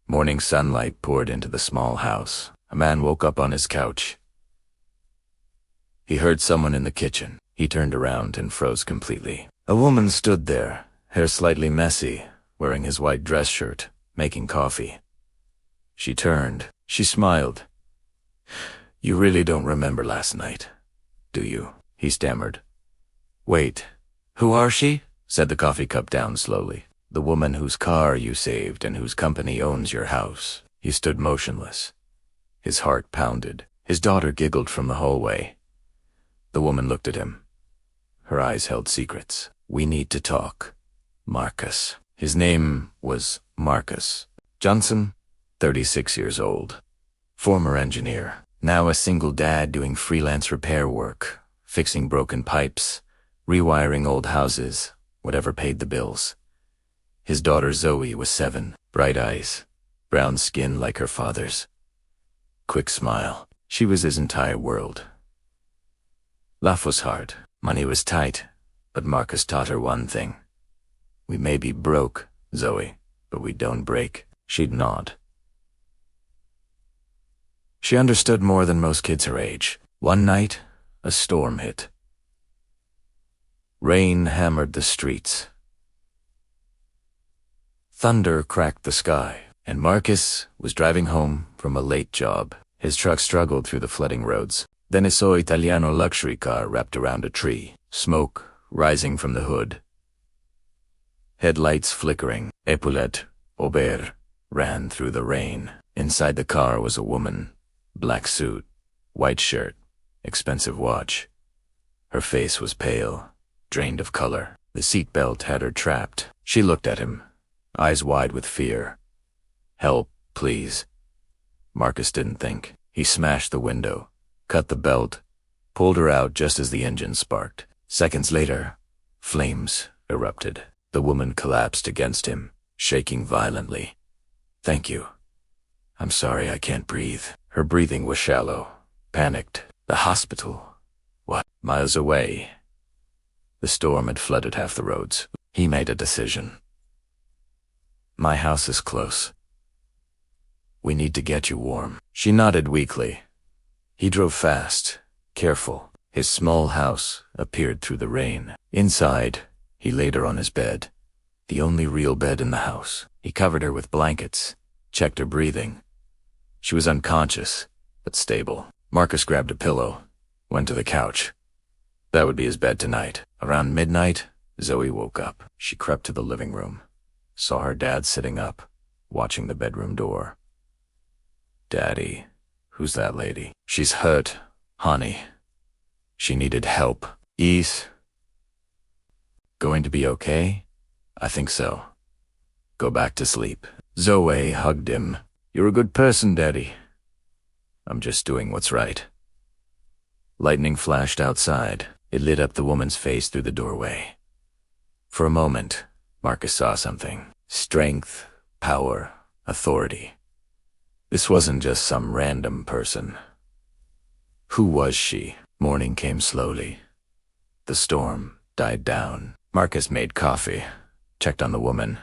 Morning sunlight poured into the small house. A man woke up on his couch. He heard someone in the kitchen. He turned around and froze completely. A woman stood there, hair slightly messy, wearing his white dress shirt, making coffee. She turned. She smiled. "You really don't remember last night, do you?" he stammered. "Wait, who are she?" said the coffee cup down slowly. "The woman whose car you saved and whose company owns your house." He stood motionless. His heart pounded. His daughter giggled from the hallway. The woman looked at him. Her eyes held secrets. "We need to talk. Marcus." His name was Marcus Johnson, 36 years old. Former engineer. Now a single dad doing freelance repair work, fixing broken pipes, rewiring old houses, whatever paid the bills. His daughter Zoe was 7, bright eyes, brown skin like her father's. Quick smile. She was his entire world. Life was hard. Money was tight, but Marcus taught her one thing. "We may be broke, Zoe, but we don't break." She'd nod. She understood more than most kids her age. One night, a storm hit. Rain hammered the streets. Thunder cracked the sky, and Marcus was driving home from a late job. His truck struggled through the flooding roads. Then he saw Italiano luxury car wrapped around a tree, smoke rising from the hood. Headlights flickering. Epaulette Aubert ran through the rain. Inside the car was a woman. Black suit, white shirt, expensive watch. Her face was pale, drained of color. The seatbelt had her trapped. She looked at him, eyes wide with fear. "Help, please." Marcus didn't think. He smashed the window, cut the belt, pulled her out just as the engine sparked. Seconds later, flames erupted. The woman collapsed against him, shaking violently. "Thank you. I'm sorry I can't breathe." Her breathing was shallow, panicked. The hospital? What? Miles away. The storm had flooded half the roads. He made a decision. "My house is close. We need to get you warm." She nodded weakly. He drove fast, careful. His small house appeared through the rain. Inside, he laid her on his bed, the only real bed in the house. He covered her with blankets, checked her breathing. She was unconscious, but stable. Marcus grabbed a pillow, went to the couch. That would be his bed tonight. Around midnight, Zoe woke up. She crept to the living room, saw her dad sitting up, watching the bedroom door. "Daddy, who's that lady?" "She's hurt, honey. She needed help." "Is going to be okay?" "I think so. Go back to sleep." Zoe hugged him. "You're a good person, Daddy." "I'm just doing what's right." Lightning flashed outside. It lit up the woman's face through the doorway. For a moment, Marcus saw something. Strength, power, authority. This wasn't just some random person. Who was she? Morning came slowly. The storm died down. Marcus made coffee, checked on the woman.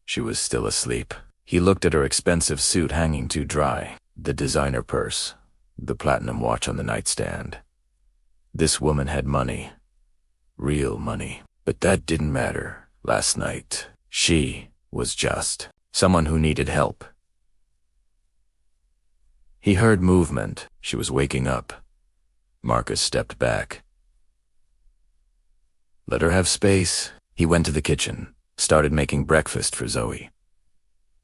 She was still asleep. He looked at her expensive suit hanging too dry, the designer purse, the platinum watch on the nightstand. This woman had money. Real money. But that didn't matter last night. She was just someone who needed help. He heard movement. She was waking up. Marcus stepped back. Let her have space. He went to the kitchen, started making breakfast for Zoe.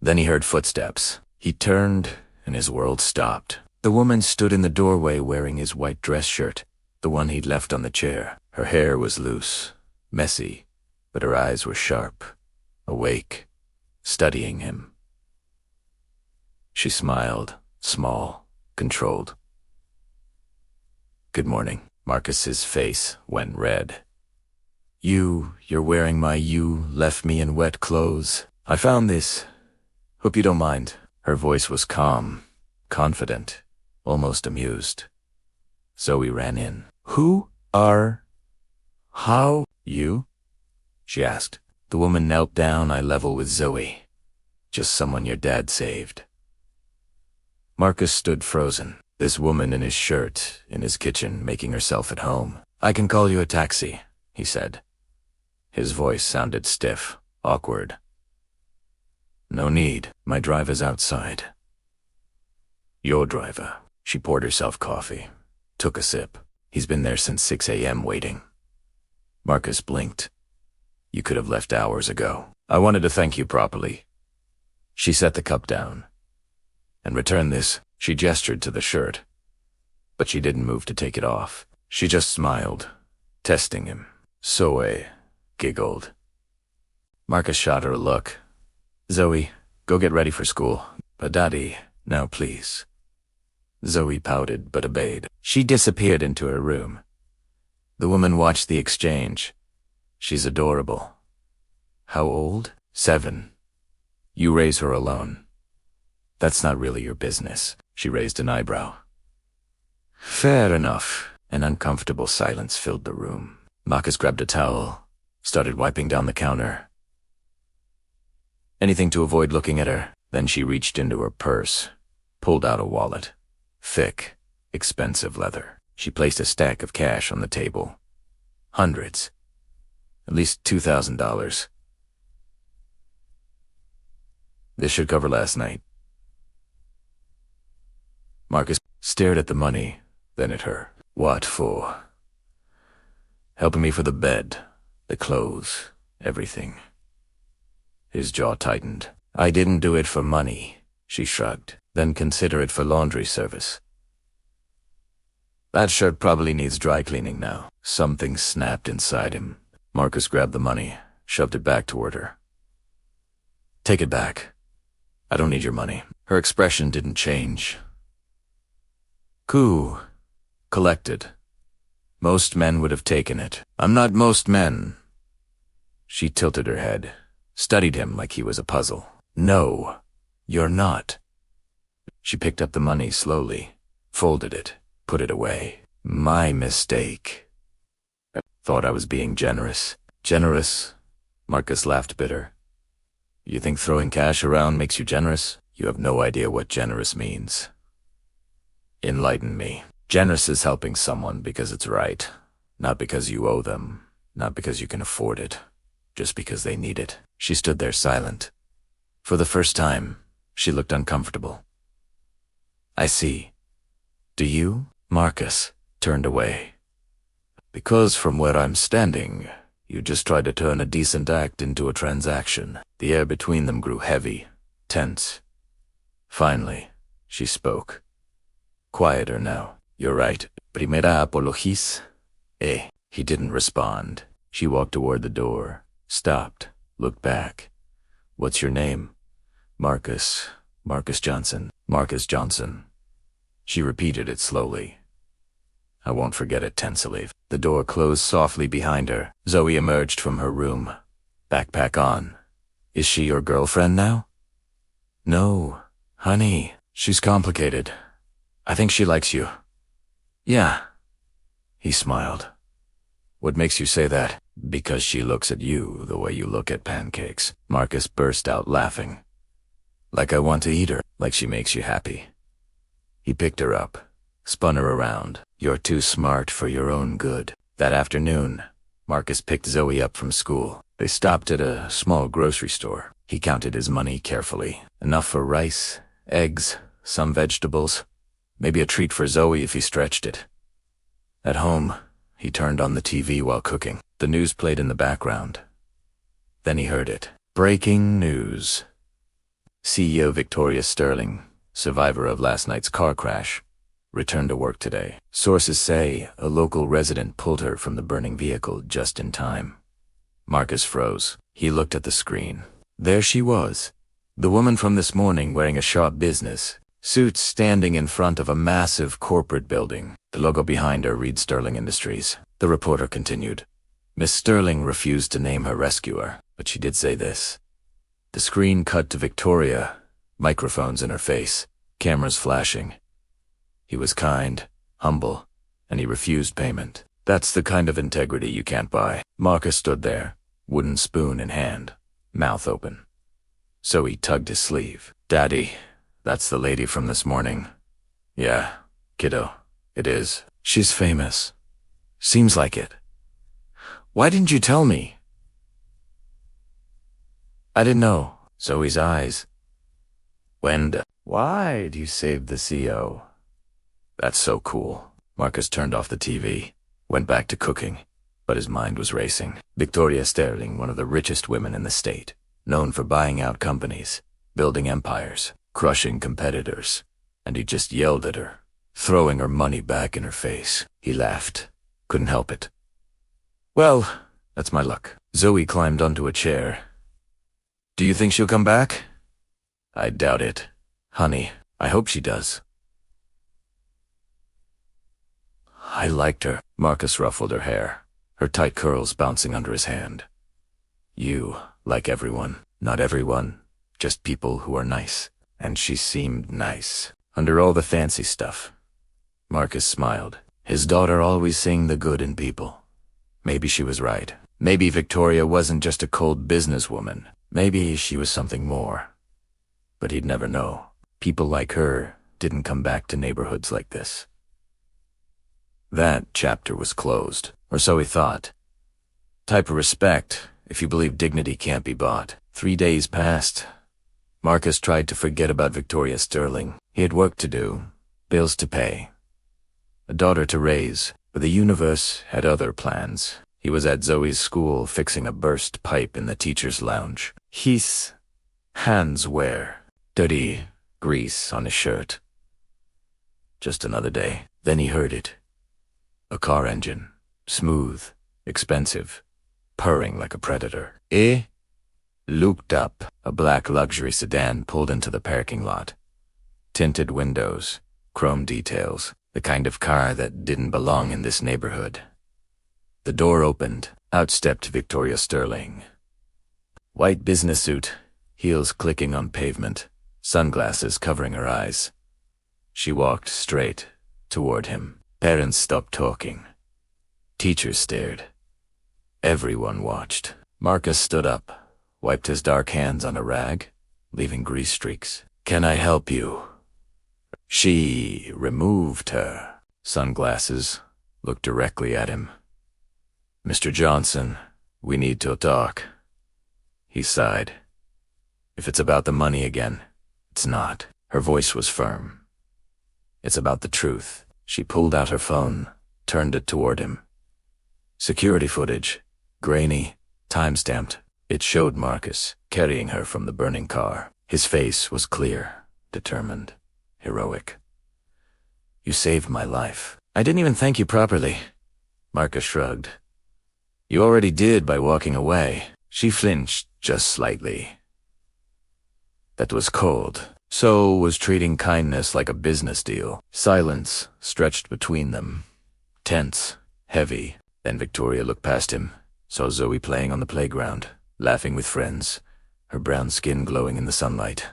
Then he heard footsteps. He turned, and his world stopped. The woman stood in the doorway wearing his white dress shirt, the one he'd left on the chair. Her hair was loose, messy, but her eyes were sharp, awake, studying him. She smiled, small, controlled. "Good morning." Marcus's face went red. You're wearing my "you left me in wet clothes. I found this. Hope you don't mind." Her voice was calm, confident, almost amused. Zoe ran in. How? You? She asked. The woman knelt down eye level with Zoe. Just someone your dad saved. Marcus stood frozen. This woman in his shirt, in his kitchen, making herself at home. "I can call you a taxi," he said. His voice sounded stiff, awkward. "No need. My driver's outside." "Your driver." She poured herself coffee, took a sip. "He's been there since 6 a.m. waiting." Marcus blinked. "You could have left hours ago. I wanted to thank you properly." She set the cup down. "And return this." She gestured to the shirt. But she didn't move to take it off. She just smiled, testing him. Zoe giggled. Marcus shot her a look. "Zoe, go get ready for school. But Daddy, now please." Zoe pouted but obeyed. She disappeared into her room. The woman watched the exchange. "She's adorable." "How old?" 7. "You raise her alone." "That's not really your business." She raised an eyebrow. "Fair enough." An uncomfortable silence filled the room. Marcus grabbed a towel, started wiping down the counter. Anything to avoid looking at her. Then she reached into her purse, pulled out a wallet. Thick, expensive leather. She placed a stack of cash on the table. Hundreds. At least $2,000. "This should cover last night." Marcus stared at the money, then at her. "What for?" "Helping me for the bed, the clothes, everything." His jaw tightened. "I didn't do it for money," she shrugged. "Then consider it for laundry service." "That shirt probably needs dry cleaning now." Something snapped inside him. Marcus grabbed the money, shoved it back toward her. "Take it back. I don't need your money." Her expression didn't change. "Cool. Collected. Most men would have taken it." "I'm not most men." She tilted her head, studied him like he was a puzzle. "No, you're not." She picked up the money slowly, folded it, put it away. "My mistake. Thought I was being generous." "Generous?" Marcus laughed bitter. "You think throwing cash around makes you generous? You have no idea what generous means." "Enlighten me." "Generous is helping someone because it's right, not because you owe them, not because you can afford it, just because they need it." She stood there silent. For the first time, she looked uncomfortable. "I see. Do you?" Marcus turned away. "Because from where I'm standing, you just tried to turn a decent act into a transaction." The air between them grew heavy, tense. Finally, she spoke. Quieter now. "You're right. Primera apologis?" He didn't respond. She walked toward the door, stopped, looked back. "What's your name?" "Marcus. Marcus Johnson." "Marcus Johnson." She repeated it slowly. "I won't forget it tensely." The door closed softly behind her. Zoe emerged from her room, backpack on. "Is she your girlfriend now?" "No, honey. She's complicated. I think she likes you." "Yeah." He smiled. "What makes you say that?" "Because she looks at you the way you look at pancakes." Marcus burst out laughing. "Like I want to eat her, like she makes you happy." He picked her up, spun her around. "You're too smart for your own good." That afternoon, Marcus picked Zoe up from school. They stopped at a small grocery store. He counted his money carefully. Enough for rice, eggs, some vegetables, maybe a treat for Zoe if he stretched it. At home, he turned on the TV while cooking. The news played in the background. Then he heard it. Breaking news. CEO Victoria Sterling, survivor of last night's car crash, returned to work today. Sources say a local resident pulled her from the burning vehicle just in time. Marcus froze. He looked at the screen. There she was, the woman from this morning wearing a sharp business suit, standing in front of a massive corporate building. The logo behind her reads Sterling Industries. The reporter continued. Miss Sterling refused to name her rescuer, but she did say this. The screen cut to Victoria, microphones in her face, cameras flashing. He was kind, humble, and he refused payment. That's the kind of integrity you can't buy. Marcus stood there, wooden spoon in hand, mouth open. Zoe tugged his sleeve. Daddy, that's the lady from this morning. Yeah, kiddo, it is. She's famous. Seems like it. Why didn't you tell me? I didn't know. Zoe's eyes. Why'd you save the CO? That's so cool. Marcus turned off the TV, went back to cooking, but his mind was racing. Victoria Sterling, one of the richest women in the state, known for buying out companies, building empires, crushing competitors, and he just yelled at her, throwing her money back in her face. He laughed. Couldn't help it. Well, that's my luck. Zoe climbed onto a chair. Do you think she'll come back? I doubt it. Honey, I hope she does. I liked her. Marcus ruffled her hair, her tight curls bouncing under his hand. You, like everyone. Not everyone, just people who are nice. And she seemed nice, under all the fancy stuff. Marcus smiled. His daughter always seeing the good in people. Maybe she was right. Maybe Victoria wasn't just a cold businesswoman. Maybe she was something more. But he'd never know. People like her didn't come back to neighborhoods like this. That chapter was closed, or so he thought. Type of respect, if you believe dignity can't be bought. 3 days passed. Marcus tried to forget about Victoria Sterling. He had work to do, bills to pay, a daughter to raise, but the universe had other plans. He was at Zoe's school fixing a burst pipe in the teacher's lounge. His hands were dirty, grease on his shirt. Just another day. Then he heard it. A car engine, smooth, expensive, purring like a predator. Looked up. A black luxury sedan pulled into the parking lot. Tinted windows, chrome details, the kind of car that didn't belong in this neighborhood. The door opened. Out stepped Victoria Sterling. White business suit, heels clicking on pavement, sunglasses covering her eyes. She walked straight toward him. Parents stopped talking. Teachers stared. Everyone watched. Marcus stood up, wiped his dark hands on a rag, leaving grease streaks. Can I help you? She removed her sunglasses, looked directly at him. Mr. Johnson, we need to talk. He sighed. If it's about the money again, it's not. Her voice was firm. It's about the truth. She pulled out her phone, turned it toward him. Security footage, grainy, time-stamped. It showed Marcus carrying her from the burning car. His face was clear, determined, heroic. You saved my life. I didn't even thank you properly. Marcus shrugged. You already did by walking away. She flinched just slightly. That was cold. So was treating kindness like a business deal. Silence stretched between them. Tense, heavy. Then Victoria looked past him, saw Zoe playing on the playground, laughing with friends, her brown skin glowing in the sunlight.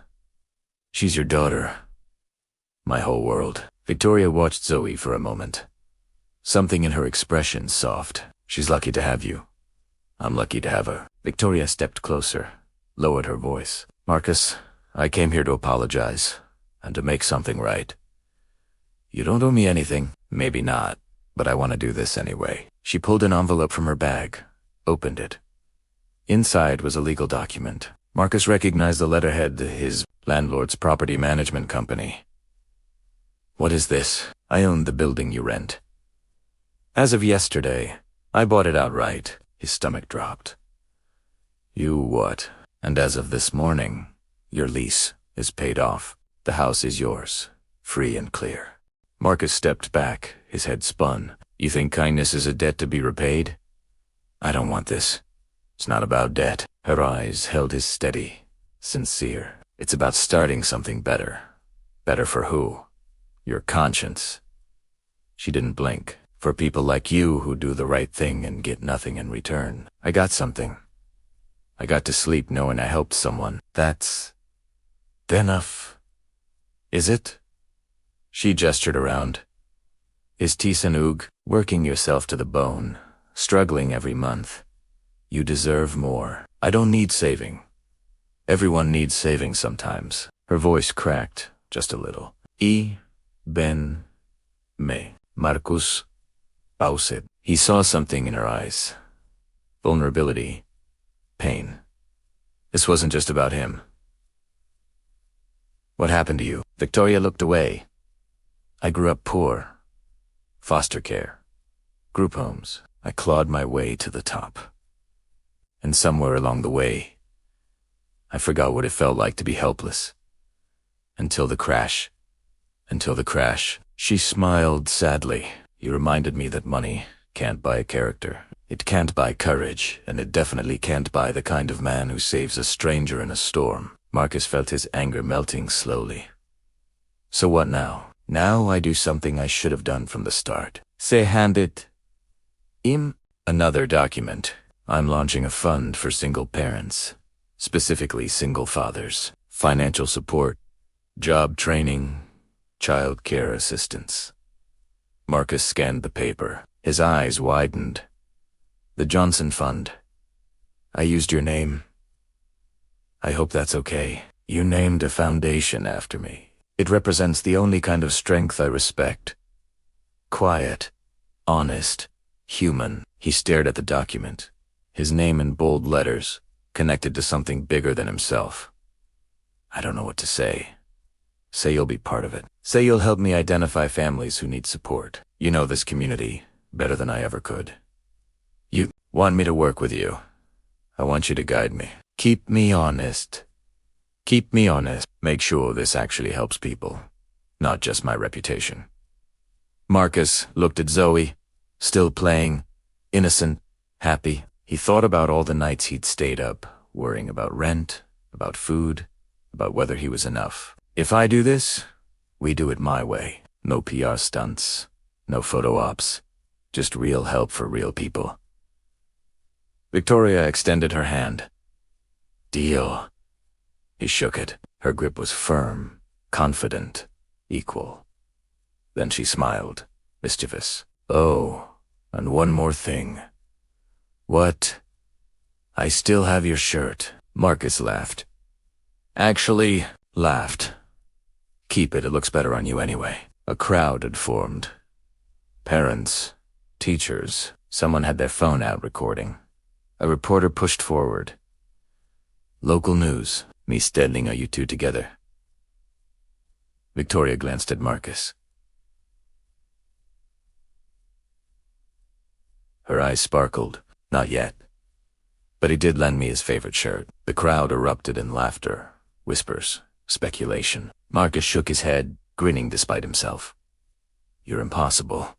She's your daughter. My whole world. Victoria watched Zoe for a moment. Something in her expression soft. She's lucky to have you. I'm lucky to have her. Victoria stepped closer, lowered her voice. Marcus, I came here to apologize, and to make something right. You don't owe me anything. Maybe not, but I want to do this anyway. She pulled an envelope from her bag, opened it. Inside was a legal document. Marcus recognized the letterhead, his landlord's property management company. What is this? I own the building you rent. As of yesterday, I bought it outright. His stomach dropped. You what? And as of this morning, your lease is paid off. The house is yours, free and clear. Marcus stepped back, his head spun. You think kindness is a debt to be repaid? I don't want this. It's not about debt. Her eyes held his steady, sincere. It's about starting something better. Better for who? Your conscience. She didn't blink. For people like you who do the right thing and get nothing in return. I got something. I got to sleep knowing I helped someone. That's enough. Is it? She gestured around. Is Tisanug working yourself to the bone, struggling every month? You deserve more. I don't need saving. Everyone needs saving sometimes. Her voice cracked just a little. Ben me. Marcus Pauset. He saw something in her eyes. Vulnerability. Pain. This wasn't just about him. What happened to you? Victoria looked away. I grew up poor. Foster care. Group homes. I clawed my way to the top. And somewhere along the way, I forgot what it felt like to be helpless. Until the crash. She smiled sadly. You reminded me that money can't buy a character. It can't buy courage, and it definitely can't buy the kind of man who saves a stranger in a storm. Marcus felt his anger melting slowly. So what now? Now I do something I should have done from the start. Say hand it. Another document. I'm launching a fund for single parents, specifically single fathers. Financial support, job training, child care assistance. Marcus scanned the paper. His eyes widened. The Johnson Fund. I used your name. I hope that's okay. You named a foundation after me. It represents the only kind of strength I respect. Quiet, honest, human. He stared at the document, his name in bold letters, connected to something bigger than himself. I don't know what to say. Say you'll be part of it. Say you'll help me identify families who need support. You know this community better than I ever could. You want me to work with you. I want you to guide me. Keep me honest. Keep me honest. Make sure this actually helps people, not just my reputation. Marcus looked at Zoe, still playing, innocent, happy. He thought about all the nights he'd stayed up, worrying about rent, about food, about whether he was enough. If I do this, we do it my way. No PR stunts, no photo ops, just real help for real people. Victoria extended her hand. Deal. He shook it. Her grip was firm, confident, equal. Then she smiled, mischievous. Oh, and one more thing. What? I still have your shirt. Marcus laughed. Actually, laughed. Keep it looks better on you anyway. A crowd had formed. Parents, teachers, someone had their phone out recording. A reporter pushed forward. Local news. Me Stedling, are you two together? Victoria glanced at Marcus. Her eyes sparkled. Not yet. But he did lend me his favorite shirt. The crowd erupted in laughter, whispers, speculation. Marcus shook his head, grinning despite himself. You're impossible.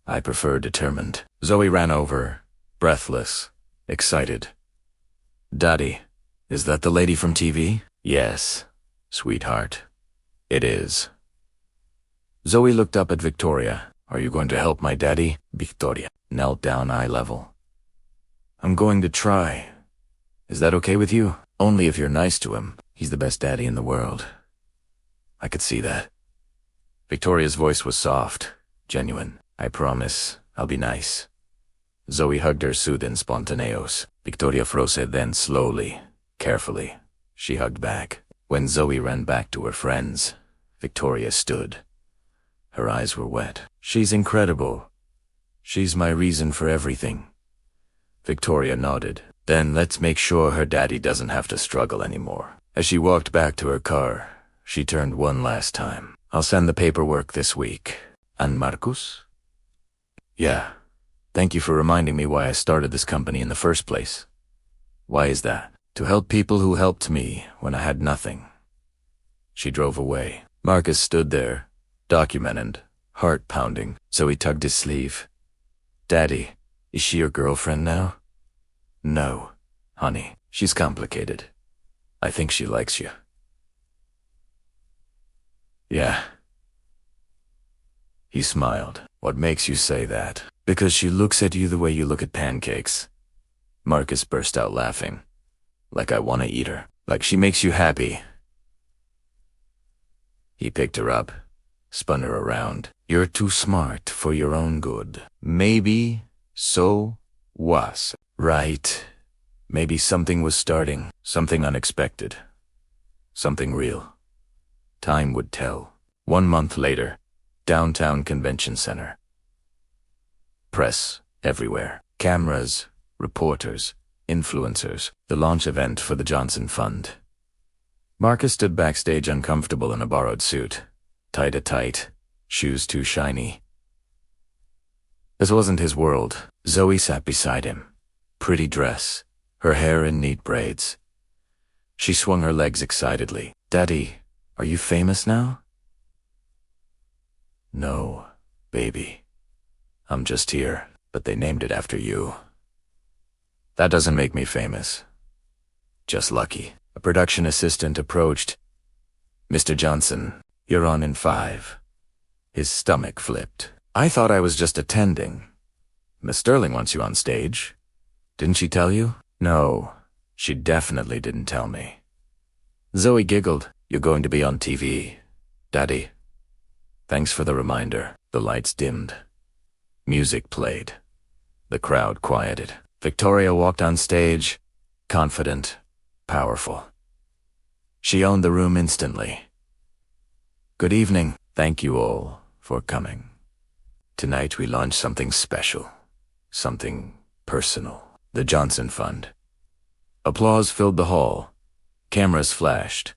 I prefer determined. Zoe ran over, breathless, excited. Daddy, is that the lady from TV? Yes, sweetheart. It is. Zoe looked up at Victoria. Are you going to help my daddy? Victoria knelt down eye level. I'm going to try. Is that okay with you? Only if you're nice to him. He's the best daddy in the world. I could see that. Victoria's voice was soft, genuine. I promise, I'll be nice. Zoe hugged her soothing spontaneous. Victoria froze, then slowly, carefully, she hugged back. When Zoe ran back to her friends, Victoria stood. Her eyes were wet. She's incredible. She's my reason for everything. Victoria nodded. Then let's make sure her daddy doesn't have to struggle anymore. As she walked back to her car, she turned one last time. I'll send the paperwork this week. And Marcus? Yeah. Thank you for reminding me why I started this company in the first place. Why is that? To help people who helped me when I had nothing. She drove away. Marcus stood there, documented, heart pounding, so he tugged his sleeve. Daddy, is she your girlfriend now? No, honey, she's complicated. I think she likes you. Yeah. He smiled. What makes you say that? Because she looks at you the way you look at pancakes. Marcus burst out laughing. Like I want to eat her. Like she makes you happy. He picked her up, spun her around. You're too smart for your own good. Maybe so was. Right. Maybe something was starting, something unexpected, something real. Time would tell. 1 month later, downtown convention center. Press everywhere. Cameras, reporters, influencers. The launch event for the Johnson Fund. Marcus stood backstage uncomfortable in a borrowed suit. Tight, shoes too shiny. This wasn't his world. Zoe sat beside him. Pretty dress, her hair in neat braids. She swung her legs excitedly. "Daddy, are you famous now?" "No, baby. I'm just here, but they named it after you." "That doesn't make me famous. Just lucky." A production assistant approached. "Mr. Johnson, you're on in 5. His stomach flipped. "I thought I was just attending. Miss Sterling wants you on stage. Didn't she tell you?" "No, she definitely didn't tell me." Zoe giggled. "You're going to be on TV, Daddy. Thanks for the reminder." The lights dimmed. Music played. The crowd quieted. Victoria walked on stage, confident, powerful. She owned the room instantly. "Good evening. Thank you all for coming. Tonight we launch something special, something personal. The Johnson Fund." Applause filled the hall. Cameras flashed.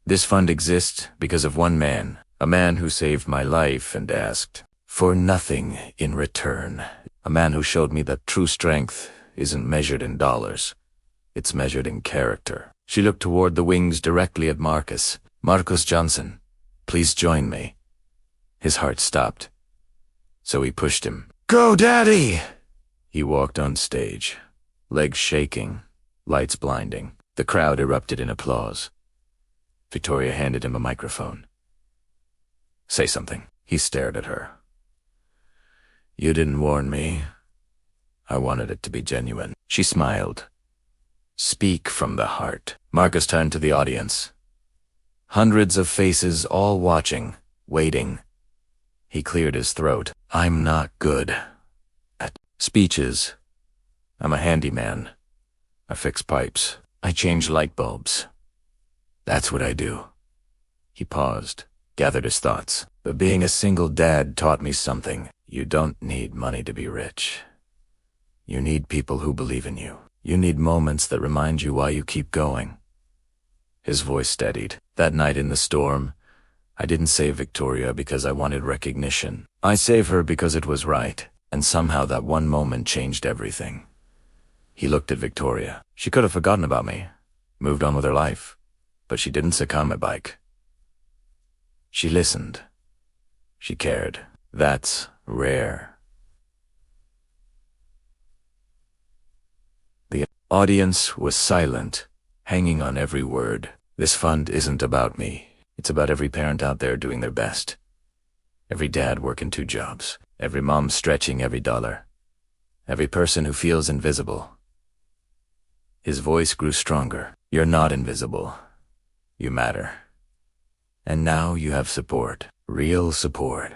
"This fund exists because of one man, a man who saved my life and asked for nothing in return. A man who showed me that true strength isn't measured in dollars. It's measured in character." She looked toward the wings directly at Marcus. "Marcus Johnson, please join me." His heart stopped. So he pushed him. "Go, Daddy!" He walked on stage, legs shaking, lights blinding. The crowd erupted in applause. Victoria handed him a microphone. "Say something." He stared at her. "You didn't warn me. I wanted it to be genuine." She smiled. "Speak from the heart." Marcus turned to the audience. Hundreds of faces all watching, waiting. He cleared his throat. "I'm not good at speeches. I'm a handyman. I fix pipes. I change light bulbs. That's what I do." He paused, gathered his thoughts. "But being a single dad taught me something. You don't need money to be rich. You need people who believe in you. You need moments that remind you why you keep going." His voice steadied. "That night in the storm, I didn't save Victoria because I wanted recognition. I saved her because it was right, and somehow that one moment changed everything." He looked at Victoria. She could have forgotten about me, moved on with her life, but she didn't succumb at bike. She listened. She cared. That's rare. The audience was silent, hanging on every word. This fund isn't about me. It's about every parent out there doing their best. Every dad working 2 jobs. Every mom stretching every dollar. Every person who feels invisible. His voice grew stronger. "You're not invisible. You matter. And now you have support. Real support."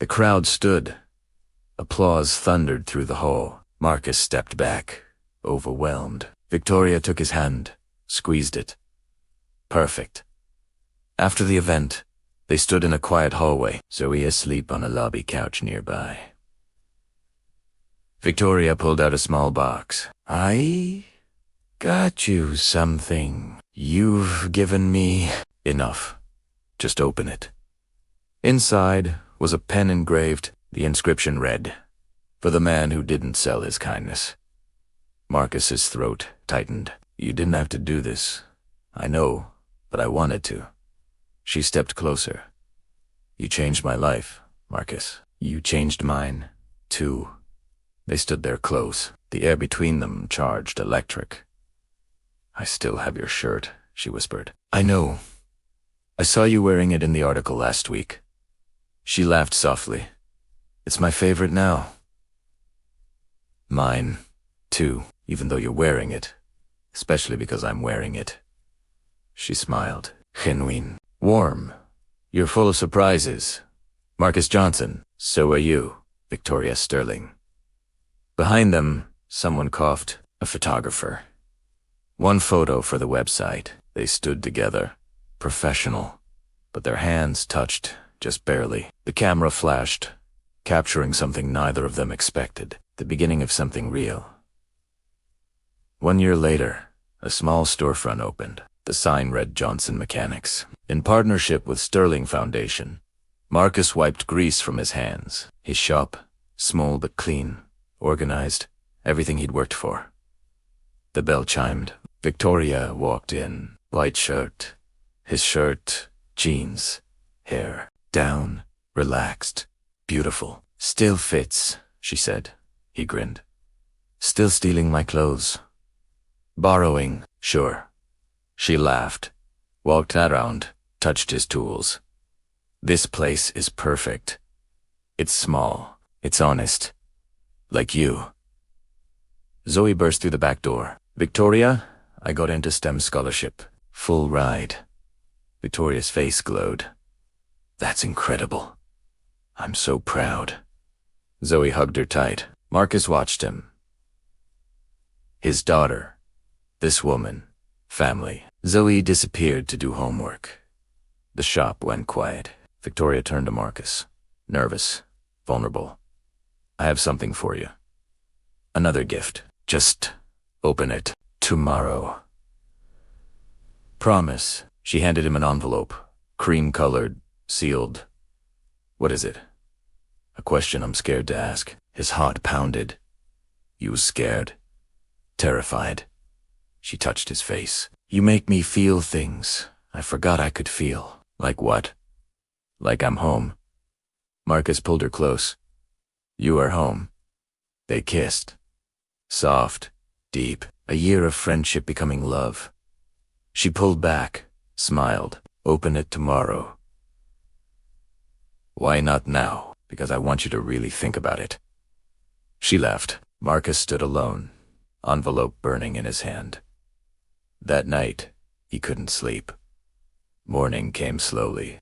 The crowd stood. Applause thundered through the hall. Marcus stepped back, overwhelmed. Victoria took his hand, squeezed it. Perfect. After the event, they stood in a quiet hallway, Zoe asleep on a lobby couch nearby. Victoria pulled out a small box. "I got you something. You've given me..." "Enough. Just open it." Inside was a pen engraved. The inscription read, "For the man who didn't sell his kindness." Marcus's throat tightened. "You didn't have to do this. I know, but I wanted to." She stepped closer. "You changed my life, Marcus. You changed mine, too." They stood there close, the air between them charged electric. "I still have your shirt," she whispered. "I know. I saw you wearing it in the article last week." She laughed softly. "It's my favorite now." "Mine, too, even though you're wearing it. Especially because I'm wearing it." She smiled. "Genuine. Warm. You're full of surprises. Marcus Johnson, so are you." Victoria Sterling. Behind them, Someone coughed. A photographer. One photo for the website. They stood together. Professional. But their hands touched, just barely. The camera flashed, capturing something neither of them expected. The beginning of something real. 1 year later, a small storefront opened. The sign read Johnson Mechanics. In partnership with Sterling Foundation, Marcus wiped grease from his hands. His shop, small but clean, organized, everything he'd worked for. The bell chimed. Victoria walked in. White shirt. His shirt, jeans, hair, down, relaxed, beautiful. Still fits, she said. He grinned. Still stealing my clothes. Borrowing, sure. She laughed, walked around, touched his tools. This place is perfect. It's small. It's honest. Like you. Zoe burst through the back door. Victoria, I got into STEM scholarship. Full ride. Victoria's face glowed. That's incredible. I'm so proud. Zoe hugged her tight. Marcus watched him. His daughter. This woman. Family. Zoe disappeared to do homework. The shop went quiet. Victoria turned to Marcus. Nervous. Vulnerable. I have something for you. Another gift. Just open it tomorrow. Promise. She handed him an envelope. Cream-colored. Sealed. What is it? A question I'm scared to ask. His heart pounded. You was scared. Terrified. She touched his face. You make me feel things I forgot I could feel. Like what? Like I'm home. Marcus pulled her close. You are home. They kissed. Soft, deep, a year of friendship becoming love. She pulled back, smiled. Open it tomorrow. Why not now? Because I want you to really think about it. She left. Marcus stood alone, envelope burning in his hand. That night, he couldn't sleep. Morning came slowly.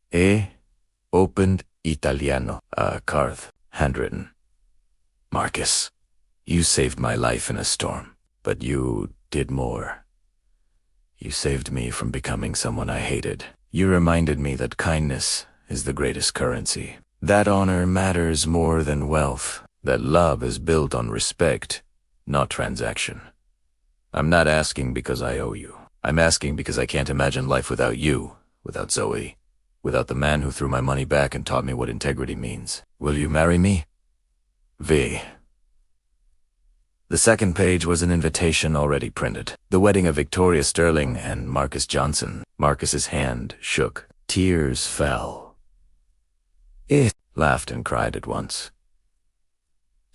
Opened Italiano, a card, handwritten. Marcus, you saved my life in a storm, but you did more. You saved me from becoming someone I hated. You reminded me that kindness is the greatest currency. That honor matters more than wealth. That love is built on respect, not transaction. I'm not asking because I owe you. I'm asking because I can't imagine life without you, without Zoe, without the man who threw my money back and taught me what integrity means. Will you marry me? V. The second page was an invitation already printed. The wedding of Victoria Sterling and Marcus Johnson. Marcus's hand shook. Tears fell. It laughed and cried at once.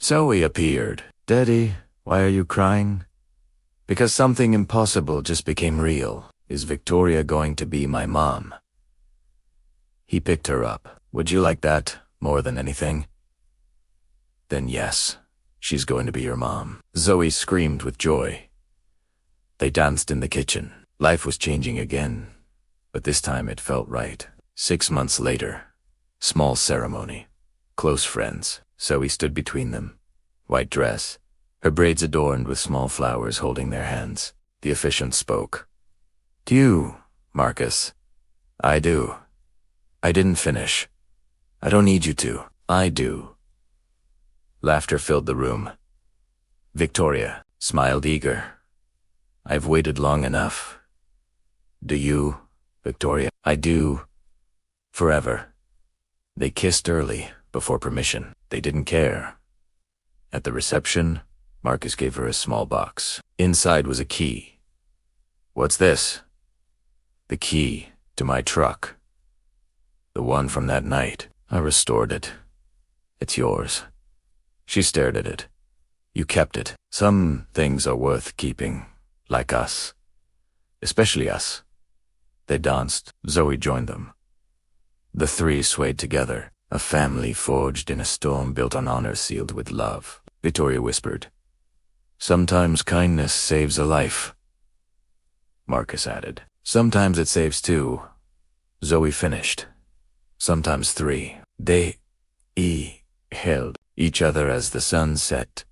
Zoe appeared. Daddy, why are you crying? Because something impossible just became real. Is Victoria going to be my mom? He picked her up. Would you like that more than anything? Then yes, she's going to be your mom. Zoe screamed with joy. They danced in the kitchen. Life was changing again, but this time it felt right. 6 months later, small ceremony. Close friends. Zoe stood between them. White dress. Her braids adorned with small flowers holding their hands. The officiant spoke. To you, Marcus. I do. I didn't finish. I don't need you to. I do. Laughter filled the room. Victoria smiled eager. I've waited long enough. Do you, Victoria? I do. Forever. They kissed early, before permission. They didn't care. At the reception, Marcus gave her a small box. Inside was a key. What's this? The key to my truck. The one from that night. I restored it. It's yours. She stared at it. You kept it. Some things are worth keeping, like us. Especially us. They danced. Zoe joined them. The three swayed together. A family forged in a storm built on honor sealed with love. Victoria whispered. Sometimes kindness saves a life. Marcus added. Sometimes it saves two. Zoe finished. Sometimes three. They held each other as the sun set.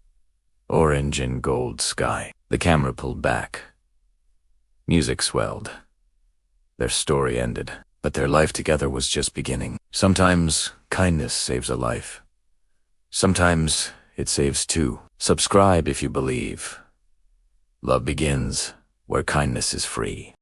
orange and gold sky. The camera pulled back. Music swelled. Their story ended, but their life together was just beginning. Sometimes kindness saves a life. Sometimes it saves two. Subscribe if you believe. Love begins where kindness is free.